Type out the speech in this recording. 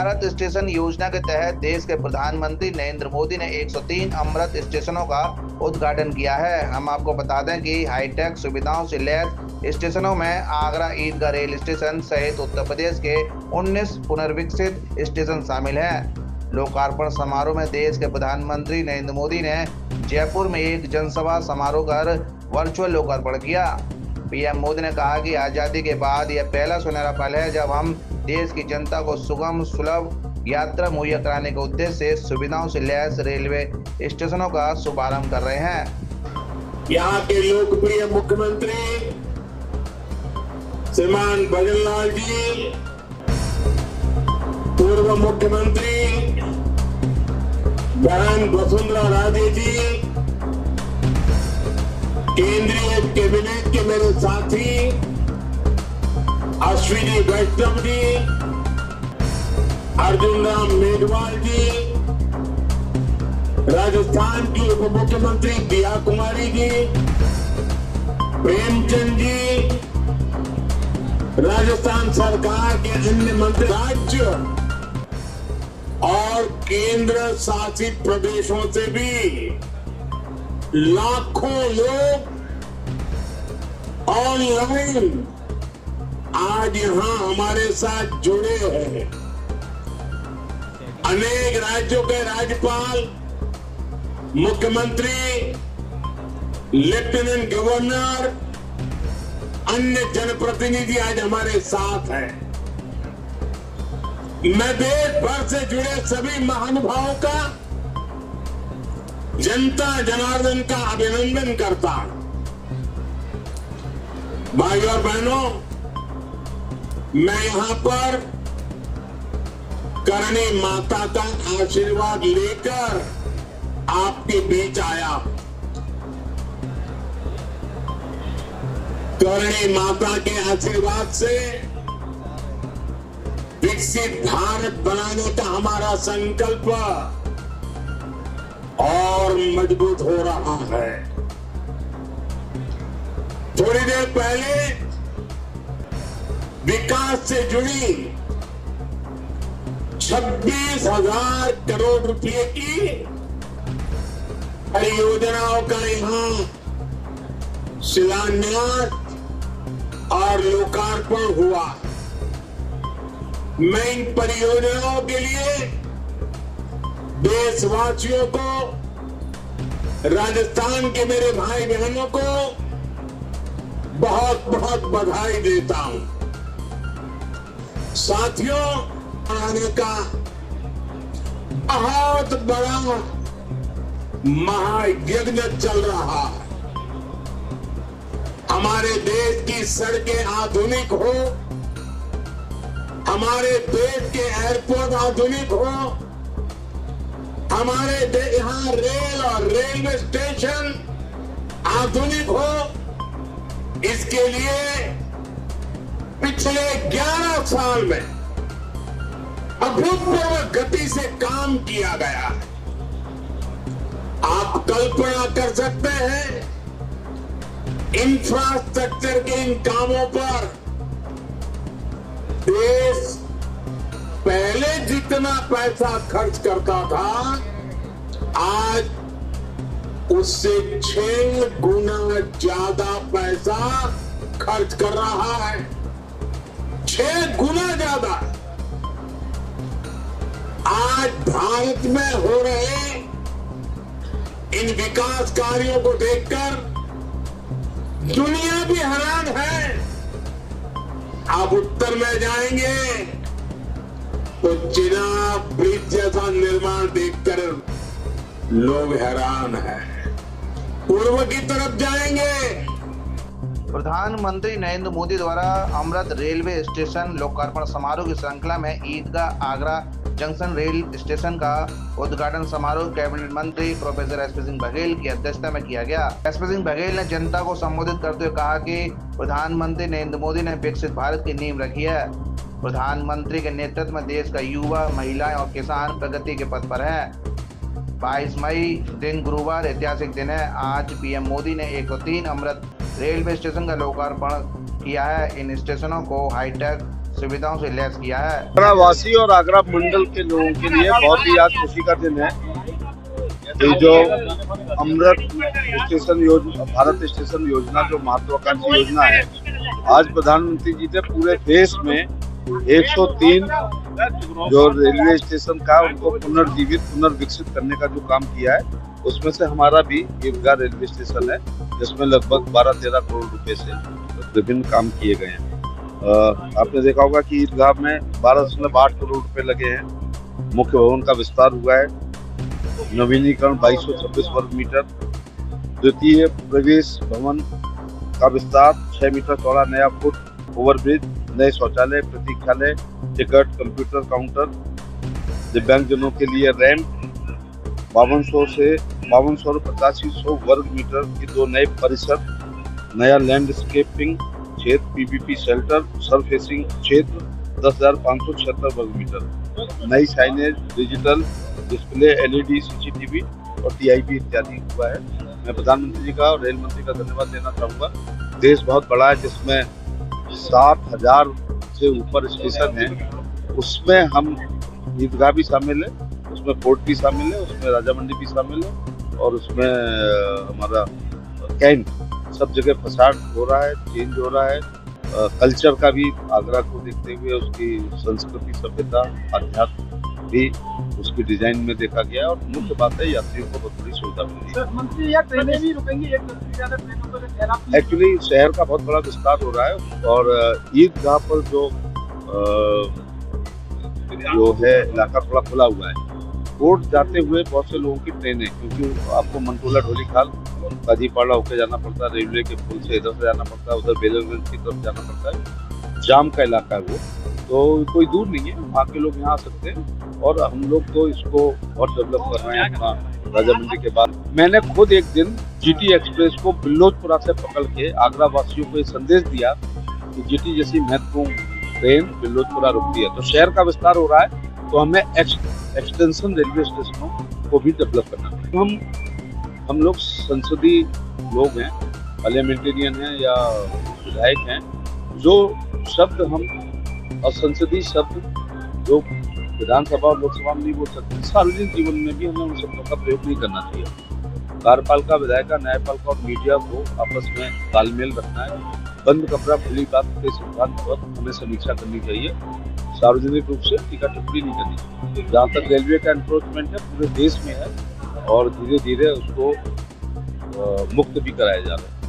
Bharat station योजना के तहत देश के प्रधानमंत्री नरेंद्र मोदी ने 103 अमृत स्टेशनों का उद्घाटन किया है। हम आपको बता दें कि हाईटेक सुविधाओं से लैस स्टेशनों में आगरा ईदगाह रेल स्टेशन सहित उत्तर प्रदेश के 19 पुनर्विकसित स्टेशन शामिल हैं। लोकार्पण समारोह में देश के प्रधानमंत्री नरेंद्र मोदी ने जयपुर में एक जनसभा समारोह कर वर्चुअल लोकार्पण किया। पीएम मोदी ने कहा कि आजादी के बाद यह पहला सुनहरा पल है जब हम देश की जनता को सुगम सुलभ यात्रा मुहैया कराने के उद्देश्य से सुविधाओं से लैस रेलवे स्टेशनों का शुभारंभ कर रहे हैं। यहाँ के लोकप्रिय मुख्यमंत्री श्रीमान भजनलाल जी, पूर्व मुख्यमंत्री बहन वसुंधरा राजे जी, केंद्रीय कैबिनेट के मेरे साथी अश्विनी वैष्णव जी, अर्जुन राम मेघवाल जी, राजस्थान की उप मुख्यमंत्री दिया कुमारी जी, प्रेमचंद जी, राजस्थान सरकार के अन्य मंत्री, राज्य और केंद्र शासित प्रदेशों से भी लाखों लोग ऑनलाइन आज यहां हमारे साथ जुड़े हैं। अनेक राज्यों के राज्यपाल, मुख्यमंत्री, लेफ्टिनेंट गवर्नर, अन्य जनप्रतिनिधि आज हमारे साथ हैं। मैं देश भर से जुड़े सभी महानुभावों का, जनता जनार्दन का अभिनंदन करता हूं। भाई और बहनों, मैं यहां पर करणी माता का आशीर्वाद लेकर आपके बीच आया। करणी माता के आशीर्वाद से विकसित भारत बनाने का हमारा संकल्प और मजबूत हो रहा है। थोड़ी देर पहले विकास से जुड़ी 26,000 करोड़ रुपए की परियोजनाओं का यहां शिलान्यास और लोकार्पण हुआ। मैं इन परियोजनाओं के लिए देशवासियों को, राजस्थान के मेरे भाई बहनों को बहुत बहुत बधाई देता हूं। साथियों, आने का बहुत बड़ा महायज्ञ चल रहा है। हमारे देश की सड़कें आधुनिक हो, हमारे देश के एयरपोर्ट आधुनिक हो, हमारे यहाँ रेल और रेलवे स्टेशन आधुनिक हो, इसके लिए पिछले 11 साल में अभूतपूर्व गति से काम किया गया है। आप कल्पना कर सकते हैं, इंफ्रास्ट्रक्चर के इन कामों पर देश पहले जितना पैसा खर्च करता था, आज उससे 6 गुना ज्यादा पैसा खर्च कर रहा है। 6 गुना ज्यादा। आज भारत में हो रहे इन विकास कार्यों को देखकर दुनिया भी हैरान है। आप उत्तर में जाएंगे तो चिनाब ब्रिज जैसा निर्माण देखकर लोग हैरान हैं। पूर्व की तरफ जाएंगे। प्रधानमंत्री नरेंद्र मोदी द्वारा अमृत रेलवे स्टेशन लोकार्पण समारोह की श्रृंखला में ईदगाह आगरा जंक्शन रेल स्टेशन का उद्घाटन समारोह कैबिनेट मंत्री प्रोफेसर एसपी सिंह बघेल की अध्यक्षता में किया गया। एसपी सिंह बघेल ने जनता को संबोधित करते हुए कहा कि प्रधानमंत्री नरेंद्र मोदी ने विकसित भारत की नींव रखी है। प्रधानमंत्री के नेतृत्व में देश का युवा, महिलाएं और किसान प्रगति के पथ पर है। 22 मई दिन गुरुवार ऐतिहासिक दिन है। आज पीएम मोदी ने 103 अमृत रेलवे स्टेशन का लोकार्पण किया है। इन स्टेशनों को हाईटेक सुविधाओं से लैस किया है। आगरा वासी और आगरा मंडल के लोगों के लिए बहुत ही आज खुशी का दिन है। ये जो अमृत स्टेशन योजना, भारत स्टेशन योजना जो महत्वाकांक्षी योजना है, आज प्रधानमंत्री जी ने पूरे देश में 103 जो रेलवे स्टेशन का उनको पुनर्जीवित पुनर्विकसित करने का जो काम किया है, उसमें से हमारा भी ईदगाह रेलवे स्टेशन है, जिसमें लगभग 12-13 करोड़ रुपए से विभिन्न काम किए गए हैं। आपने देखा होगा कि ईदगाह में 12.8 करोड़ रुपए लगे हैं। मुख्य भवन का विस्तार हुआ है, नवीनीकरण 2226 वर्ग मीटर, द्वितीय प्रवेश भवन का विस्तार 6 मीटर चौड़ा नया फुट ओवरब्रिज, नए शौचालय, प्रतीक्षालय, टिकट, कंप्यूटर काउंटर, दिव्यांगजनों के लिए रैंप, 5200 से 8500 वर्ग मीटर की 2 नए परिसर, नया लैंडस्केपिंग क्षेत्र, पीवीपी शेल्टर, सरफेसिंग क्षेत्र 10,576 वर्ग मीटर, नई signage, digital display, LED, CCTV और टीआईबी इत्यादि हुआ है। मैं प्रधानमंत्री जी का और रेल मंत्री का धन्यवाद देना चाहूँगा। देश बहुत बड़ा है, जिसमें 7,000 से ऊपर स्टेशन है, उसमें हम ईदगाह भी शामिल है, उसमें पोर्ट भी शामिल है, उसमें राजा मंडी भी शामिल है और उसमें हमारा कैंट, सब जगह फसाड हो रहा है, चेंज हो रहा है। कल्चर का भी आगरा को देखते हुए उसकी संस्कृति, सभ्यता, अध्यात्म भी उसकी डिजाइन में देखा गया और मुख्य बात है यात्रियों को बहुत बड़ी सुविधा मिली है। मंत्री, या ट्रेनें भी रुकेंगी, एक से ज्यादा ट्रेनों पर एक्चुअली शहर का बहुत बड़ा विस्तार हो रहा है और ईदगाह पर जो है इलाका थोड़ा खुला हुआ है। कोर्ट जाते हुए बहुत से लोगों की ट्रेनें, क्योंकि आपको मंटोला, ढोलीखाल, काजीपाड़ा होकर जाना पड़ता है, रेलवे के पुल से इधर से जाना पड़ता है, उधर बेलरगंज की तरफ जाना पड़ता है। जाम का इलाका है वो, तो कोई दूर नहीं है, वहाँ के लोग यहाँ आ सकते हैं और हम लोग तो इसको बहुत डेवलप कर रहे हैं अपना राजा मंडी के बाद। मैंने खुद एक दिन जीटी एक्सप्रेस को बिल्लोचपुरा से पकड़ के आगरा वासियों को ये संदेश दिया कि जीटी जैसी महत्वपूर्ण ट्रेन बिल्लोचपुरा रुकती है। तो शहर का विस्तार हो रहा है, तो हमें एक्सटेंशन रेलवे स्टेशनों को भी डेवलप करना है। हम लोग संसदीय लोग हैं, पार्लियामेंटेरियन हैं या विधायक हैं, जो शब्द हम असंसदीय शब्द जो विधानसभा और लोकसभा में नहीं बोल सकते, सार्वजनिक जीवन में भी हमें उन शब्दों का प्रयोग नहीं करना चाहिए। कार्यपालिका, विधायिका, न्यायपालिका और मीडिया को आपस में तालमेल रखना है। बंद कमरा खुली बात के सिद्धांत पर हमें समीक्षा करनी चाहिए, सार्वजनिक रूप से टीका टिप्पणी नहीं करनी चाहिए। जहाँ तक रेलवे का एनक्रोचमेंट है, पूरे देश में है और धीरे धीरे उसको मुक्त भी कराया जा रहा है।